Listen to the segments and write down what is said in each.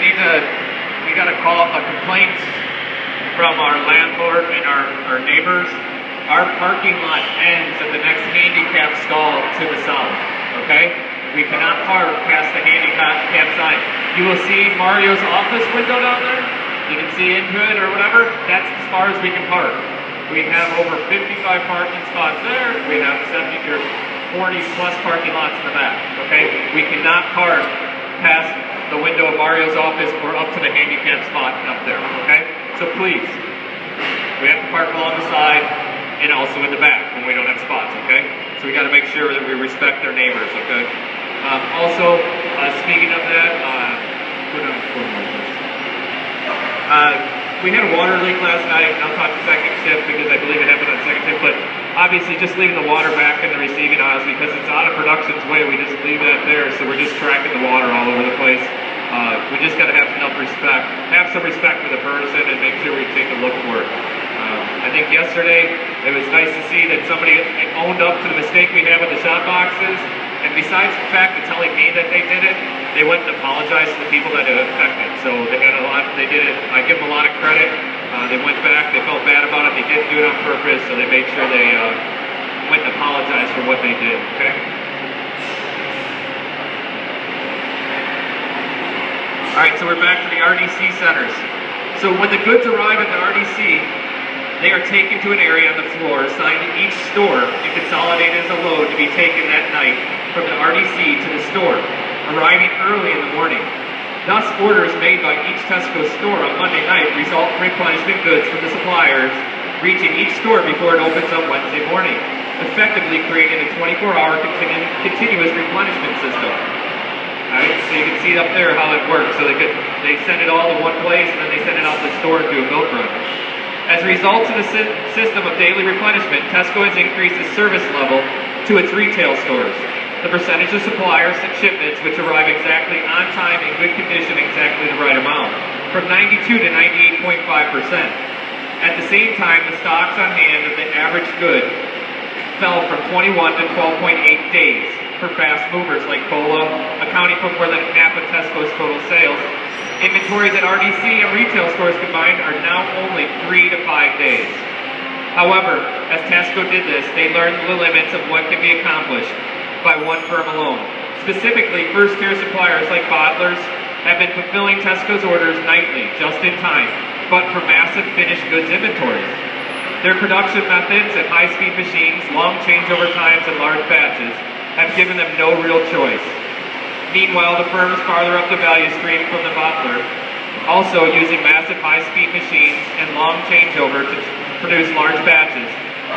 we got a call, a complaint from our landlord and our neighbors. Our parking lot ends at the next handicap stall to the south, okay? We cannot park past the handicap sign. You will see Mario's office window down there. You can see into it or whatever. That's as far as we can park. We have over 55 parking spots there. We have 70 or 40 plus parking lots in the back, okay? We cannot park past the window of Mario's office or up to the handicap spot up there, okay? So please, we have to park along the side and also in the back when we don't have spots, okay? So we got to make sure that we respect our neighbors, okay? Speaking of that, we had a water leak last night. I'll talk to second shift because I believe it happened on second shift, but obviously just leaving the water back in the receiving aisles because it's out of production's way. We just leave that there, so we're just tracking the water all over the place. We just got to have enough respect, have some respect for the person and make sure we take a look for it. I think yesterday it was nice to see that somebody owned up to the mistake we had with the shot boxes. And besides the fact of telling me that they did it, they went and apologized to the people that it affected. So they had they did it, I give them a lot of credit. They went back, they felt bad about it, they didn't do it on purpose, so they made sure they went and apologized for what they did, okay? All right, so we're back to the RDC centers. So when the goods arrive at the RDC, they are taken to an area on the floor assigned to each store and consolidated as a load to be taken that night from the RDC to the store, arriving early in the morning. Thus, orders made by each Tesco store on Monday night result in replenishment goods from the suppliers reaching each store before it opens up Wednesday morning, effectively creating a 24-hour continuous replenishment system. All right, so you can see up there how it works. So they send it all to one place and then they send it out to the store and do a milk run. As a result of the system of daily replenishment, Tesco has increased its service level to its retail stores. The percentage of suppliers and shipments which arrive exactly on time in good condition, exactly the right amount, from 92 to 98.5%. At the same time, the stocks on hand of the average good fell from 21 to 12.8 days for fast movers like cola, accounting for more than half of Tesco's total sales. Inventories at RDC and retail stores combined are now only 3 to 5 days. However, as Tesco did this, they learned the limits of what can be accomplished by one firm alone. Specifically, first-tier suppliers like bottlers have been fulfilling Tesco's orders nightly, just in time, but for massive finished goods inventories. Their production methods and high-speed machines, long changeover times, and large batches have given them no real choice. Meanwhile, the firms farther up the value stream from the bottler, also using massive high-speed machines and long changeover to produce large batches,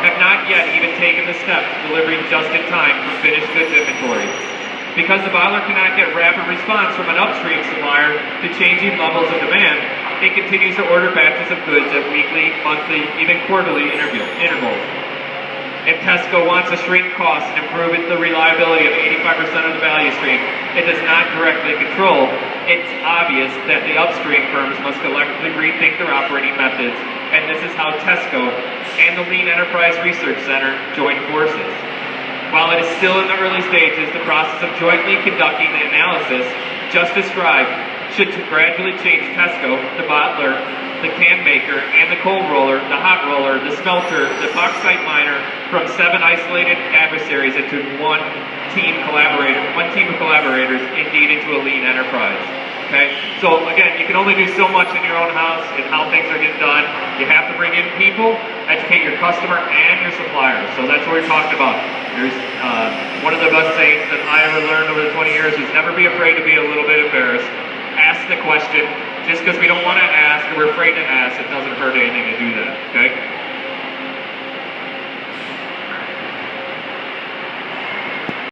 have not yet even taken the step of delivering just in time for finished goods inventory. Because the bottler cannot get rapid response from an upstream supplier to changing levels of demand, it continues to order batches of goods at weekly, monthly, even quarterly intervals. If Tesco wants to shrink costs and improve the reliability of 85% of the value stream it does not directly control, it's obvious that the upstream firms must collectively rethink their operating methods, and this is how Tesco and the Lean Enterprise Research Center join forces. While it is still in the early stages, the process of jointly conducting the analysis just described should gradually change Tesco, the bottler, the can maker, and the cold roller, the hot roller, the smelter, the bauxite miner, from 7 isolated adversaries into one team of collaborators, indeed into a lean enterprise. Okay? So again, you can only do so much in your own house and how things are getting done. You have to bring in people, educate your customer and your suppliers. So that's what we talked about. There's one of the best sayings that I ever learned over the 20 years is never be afraid to be a little bit embarrassed. Ask the question. Just because we don't want to ask or we're afraid to ask, it doesn't hurt anything